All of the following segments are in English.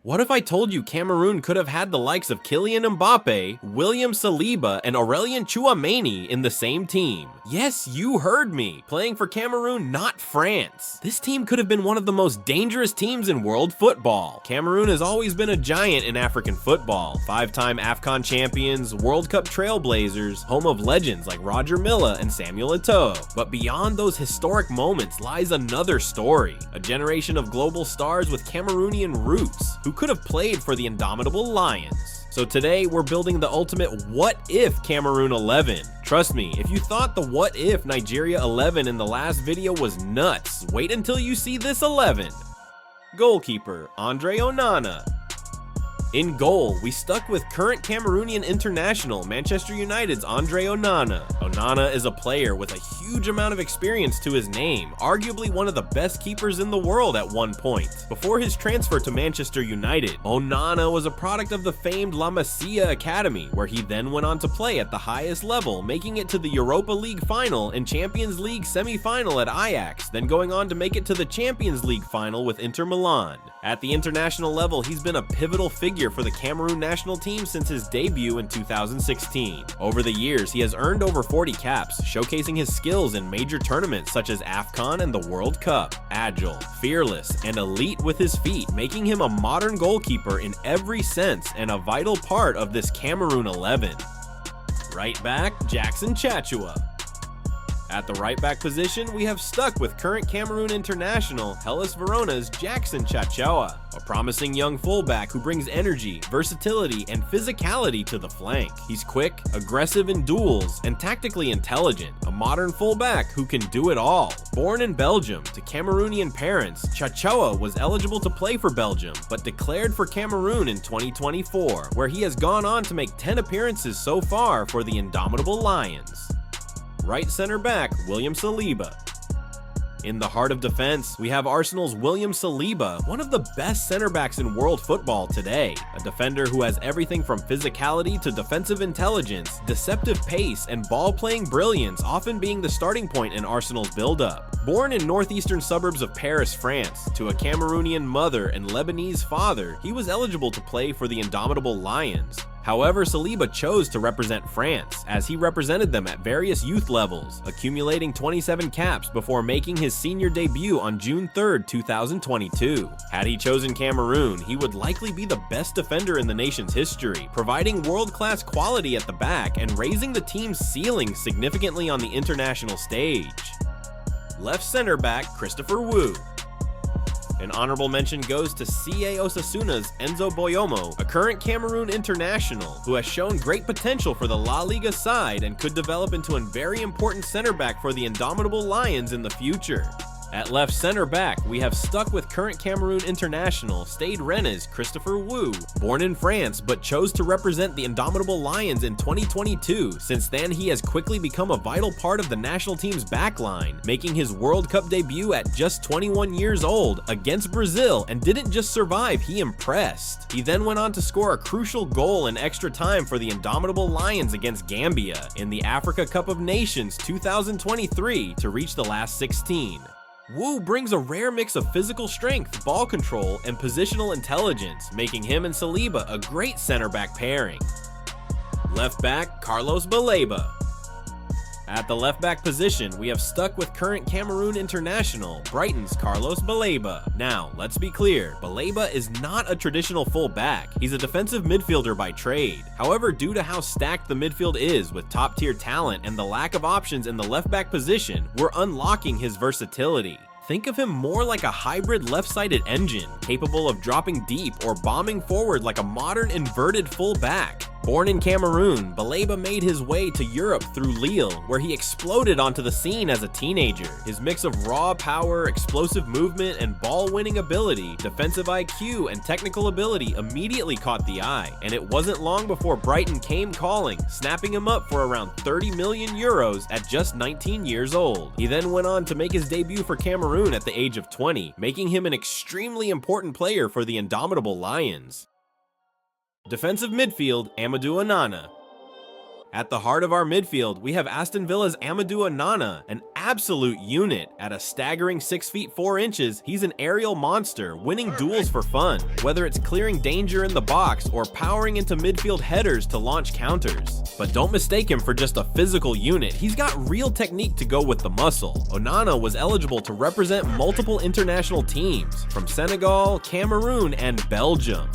What if I told you Cameroon could have had the likes of Kylian Mbappe, William Saliba, and Aurelien Tchouameni in the same team? Yes, you heard me, playing for Cameroon, not France. This team could have been one of the most dangerous teams in world football. Cameroon has always been a giant in African football, 5-time AFCON champions, World Cup trailblazers, home of legends like Milla and Samuel Eto'o. But beyond those historic moments lies another story, a generation of global stars with Cameroonian roots, who could have played for the Indomitable Lions. So today we're building the ultimate what if Cameroon 11. Trust me, if you thought the what if Nigeria 11 in the last video was nuts, wait until you see this 11. Goalkeeper, Andre Onana. In goal, we stuck with current Cameroonian international Manchester United's Andre Onana. Onana is a player with a huge amount of experience to his name, arguably one of the best keepers in the world at one point. Before his transfer to Manchester United, Onana was a product of the famed La Masia Academy, where he then went on to play at the highest level, making it to the Europa League final and Champions League semi-final at Ajax, then going on to make it to the Champions League final with Inter Milan. At the international level, he's been a pivotal figure for the Cameroon national team since his debut in 2016. Over the years, he has earned over 40 caps, showcasing his skills in major tournaments such as AFCON and the World Cup. Agile, fearless, and elite with his feet, making him a modern goalkeeper in every sense and a vital part of this Cameroon 11. Right back, Jackson Chachua. At the right back position, we have stuck with current Cameroon international Hellas Verona's Jackson Chachua, a promising young fullback who brings energy, versatility, and physicality to the flank. He's quick, aggressive in duels, and tactically intelligent, a modern fullback who can do it all. Born in Belgium to Cameroonian parents, Chachua was eligible to play for Belgium, but declared for Cameroon in 2024, where he has gone on to make 10 appearances so far for the Indomitable Lions. Right center back, William Saliba. In the heart of defense, we have Arsenal's William Saliba, one of the best center backs in world football today. A defender who has everything from physicality to defensive intelligence, deceptive pace, and ball-playing brilliance, often being the starting point in Arsenal's build-up. Born in northeastern suburbs of Paris, France, to a Cameroonian mother and Lebanese father, he was eligible to play for the Indomitable Lions. However, Saliba chose to represent France, as he represented them at various youth levels, accumulating 27 caps before making his senior debut on June 3, 2022. Had he chosen Cameroon, he would likely be the best defender in the nation's history, providing world-class quality at the back and raising the team's ceiling significantly on the international stage. Left center back, Christopher Wu. An honorable mention goes to CA Osasuna's Enzo Boyomo, a current Cameroon international who has shown great potential for the La Liga side and could develop into a very important center back for the Indomitable Lions in the future. At left center back, we have stuck with current Cameroon international Stade Rennais' Christopher Wu, born in France but chose to represent the Indomitable Lions in 2022. Since then, he has quickly become a vital part of the national team's backline, making his World Cup debut at just 21 years old against Brazil, and didn't just survive, he impressed. He then went on to score a crucial goal in extra time for the Indomitable Lions against Gambia in the Africa Cup of Nations 2023 to reach the last 16. Wu brings a rare mix of physical strength, ball control, and positional intelligence, making him and Saliba a great center back pairing. Left back, Carlos Baleba. At the left back position, we have stuck with current Cameroon international, Brighton's Carlos Baleba. Now, let's be clear, Baleba is not a traditional full back. He's a defensive midfielder by trade. However, due to how stacked the midfield is with top-tier talent and the lack of options in the left back position, we're unlocking his versatility. Think of him more like a hybrid left-sided engine, capable of dropping deep or bombing forward like a modern inverted full back. Born in Cameroon, Baleba made his way to Europe through Lille, where he exploded onto the scene as a teenager. His mix of raw power, explosive movement, and ball-winning ability, defensive IQ, and technical ability immediately caught the eye, and it wasn't long before Brighton came calling, snapping him up for around 30 million euros at just 19 years old. He then went on to make his debut for Cameroon at the age of 20, making him an extremely important player for the Indomitable Lions. Defensive midfield, Amadou Onana. At the heart of our midfield, we have Aston Villa's Amadou Onana, an absolute unit. At a staggering 6 feet 4 inches, he's an aerial monster, winning duels for fun, whether it's clearing danger in the box or powering into midfield headers to launch counters. But don't mistake him for just a physical unit, he's got real technique to go with the muscle. Onana was eligible to represent multiple international teams, from Senegal, Cameroon, and Belgium.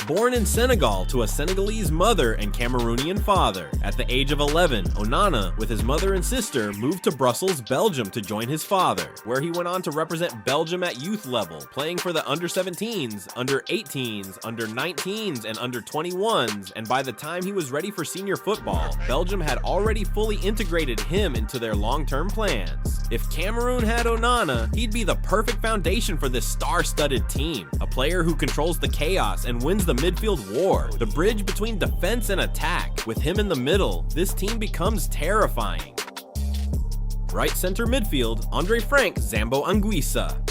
Born in Senegal to a Senegalese mother and Cameroonian father, at the age of 11, Onana, with his mother and sister, moved to Brussels, Belgium to join his father, where he went on to represent Belgium at youth level, playing for the under-17s, under-18s, under-19s, and under-21s, and by the time he was ready for senior football, Belgium had already fully integrated him into their long-term plans. If Cameroon had Onana, he'd be the perfect foundation for this star-studded team, a player who controls the chaos and wins the midfield war, the bridge between defense and attack. With him in the middle, this team becomes terrifying. Right center midfield, Andre Frank Zambo Anguissa.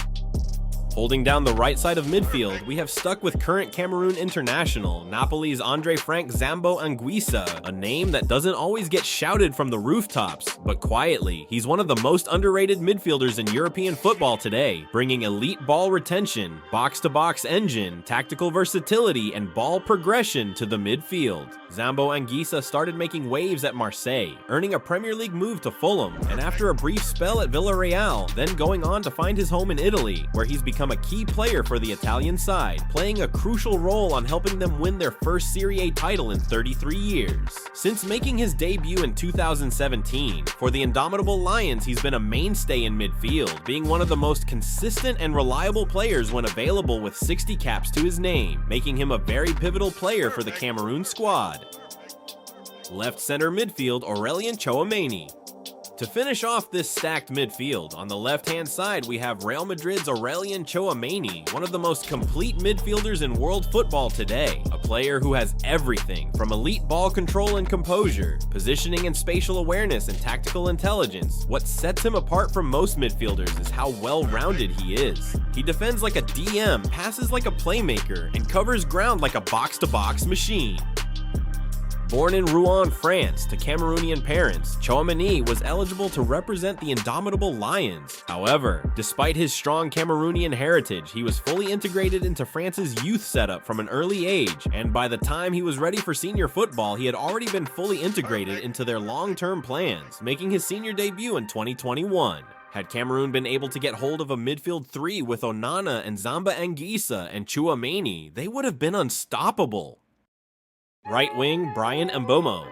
Holding down the right side of midfield, we have stuck with current Cameroon international, Napoli's Andre Frank Zambo Anguissa, a name that doesn't always get shouted from the rooftops, but quietly, he's one of the most underrated midfielders in European football today, bringing elite ball retention, box-to-box engine, tactical versatility, and ball progression to the midfield. Zambo Anguissa started making waves at Marseille, earning a Premier League move to Fulham, and after a brief spell at Villarreal, then going on to find his home in Italy, where he's become a key player for the Italian side, playing a crucial role on helping them win their first Serie A title in 33 years. Since making his debut in 2017, for the Indomitable Lions, he's been a mainstay in midfield, being one of the most consistent and reliable players when available with 60 caps to his name, making him a very pivotal player for the Cameroon squad. Left center midfield, Aurelien Tchouameni. To finish off this stacked midfield, on the left-hand side we have Real Madrid's Aurelien Tchouameni, one of the most complete midfielders in world football today, a player who has everything from elite ball control and composure, positioning and spatial awareness and tactical intelligence. What sets him apart from most midfielders is how well-rounded he is. He defends like a DM, passes like a playmaker, and covers ground like a box-to-box machine. Born in Rouen, France, to Cameroonian parents, Tchouameni was eligible to represent the Indomitable Lions. However, despite his strong Cameroonian heritage, he was fully integrated into France's youth setup from an early age, and by the time he was ready for senior football, he had already been fully integrated into their long-term plans, making his senior debut in 2021. Had Cameroon been able to get hold of a midfield three with Onana and Zambo Anguissa and Tchouameni, they would have been unstoppable. Right wing, Bryan Mbeumo.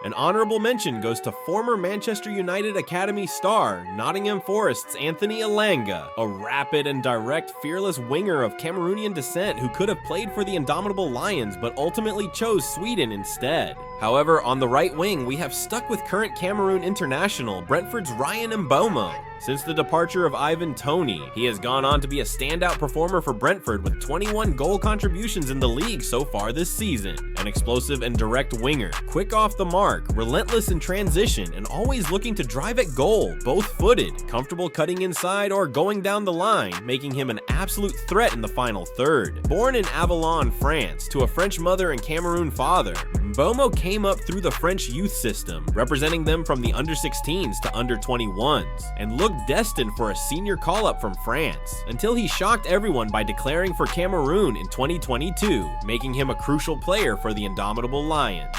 An honorable mention goes to former Manchester United Academy star, Nottingham Forest's Anthony Elanga, a rapid and direct, fearless winger of Cameroonian descent who could have played for the Indomitable Lions but ultimately chose Sweden instead. However, on the right wing, we have stuck with current Cameroon international, Brentford's Ryan Mbeumo. Since the departure of Ivan Toney, he has gone on to be a standout performer for Brentford with 21 goal contributions in the league so far this season. An explosive and direct winger, quick off the mark, relentless in transition, and always looking to drive at goal, both-footed, comfortable cutting inside or going down the line, making him an absolute threat in the final third. Born in Avallon, France, to a French mother and Cameroon father, Mbeumo came up through the French youth system, representing them from the under-16s to under-21s, and looked destined for a senior call-up from France, until he shocked everyone by declaring for Cameroon in 2022, making him a crucial player for the Indomitable Lions.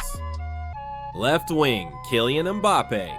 Left wing, Kylian Mbappe.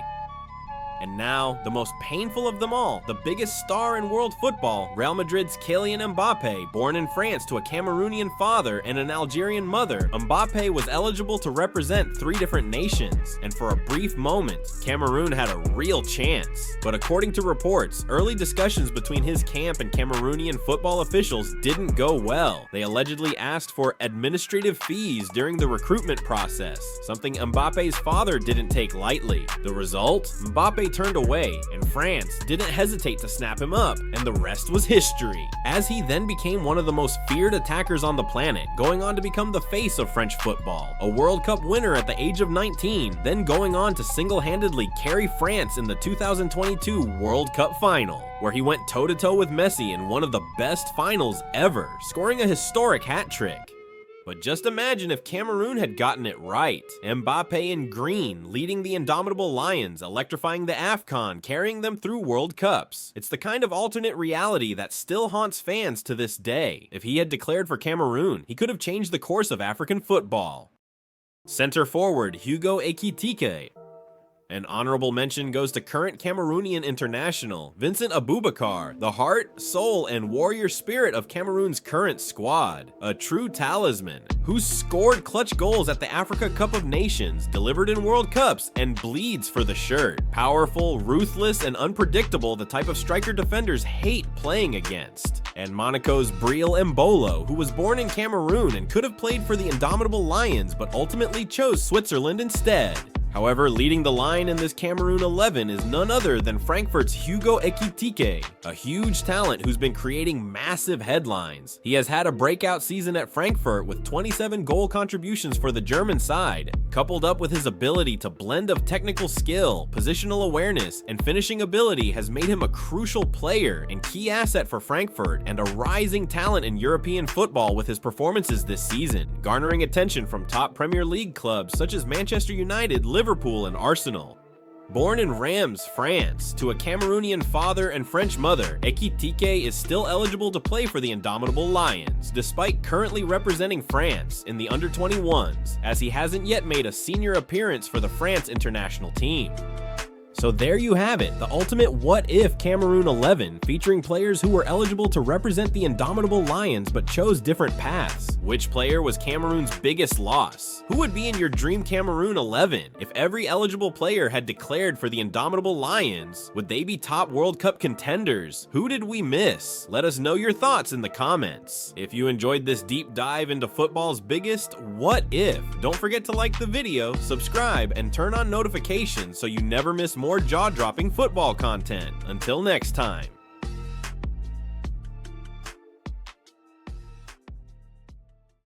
And now, the most painful of them all, the biggest star in world football, Real Madrid's Kylian Mbappe, born in France to a Cameroonian father and an Algerian mother. Mbappe was eligible to represent 3 different nations, and for a brief moment, Cameroon had a real chance. But according to reports, early discussions between his camp and Cameroonian football officials didn't go well. They allegedly asked for administrative fees during the recruitment process, something Mbappe's father didn't take lightly. The result? Mbappe turned away, and France didn't hesitate to snap him up, and the rest was history, as he then became one of the most feared attackers on the planet, going on to become the face of French football, a World Cup winner at the age of 19, then going on to single-handedly carry France in the 2022 World Cup final, where he went toe-to-toe with Messi in one of the best finals ever, scoring a historic hat trick. But just imagine if Cameroon had gotten it right. Mbappe in green, leading the Indomitable Lions, electrifying the AFCON, carrying them through World Cups. It's the kind of alternate reality that still haunts fans to this day. If he had declared for Cameroon, he could have changed the course of African football. Center forward, Eto'o. An honorable mention goes to current Cameroonian international, Vincent Aboubakar, the heart, soul, and warrior spirit of Cameroon's current squad. A true talisman, who scored clutch goals at the Africa Cup of Nations, delivered in World Cups, and bleeds for the shirt. Powerful, ruthless, and unpredictable, the type of striker defenders hate playing against. And Monaco's Breel Embolo, who was born in Cameroon and could have played for the Indomitable Lions, but ultimately chose Switzerland instead. However, leading the line in this Cameroon 11 is none other than Frankfurt's Hugo Ekitike, a huge talent who's been creating massive headlines. He has had a breakout season at Frankfurt with 27 goal contributions for the German side, coupled up with his ability to blend of technical skill, positional awareness, and finishing ability has made him a crucial player and key asset for Frankfurt and a rising talent in European football with his performances this season, garnering attention from top Premier League clubs such as Manchester United, Liverpool, and Arsenal. Born in Reims, France, to a Cameroonian father and French mother, Ekitike is still eligible to play for the Indomitable Lions, despite currently representing France in the under-21s, as he hasn't yet made a senior appearance for the France international team. So there you have it, the ultimate what-if Cameroon 11, featuring players who were eligible to represent the Indomitable Lions but chose different paths. Which player was Cameroon's biggest loss? Who would be in your dream Cameroon 11? If every eligible player had declared for the Indomitable Lions, would they be top World Cup contenders? Who did we miss? Let us know your thoughts in the comments. If you enjoyed this deep dive into football's biggest what if, don't forget to like the video, subscribe, and turn on notifications so you never miss more jaw-dropping football content. Until next time.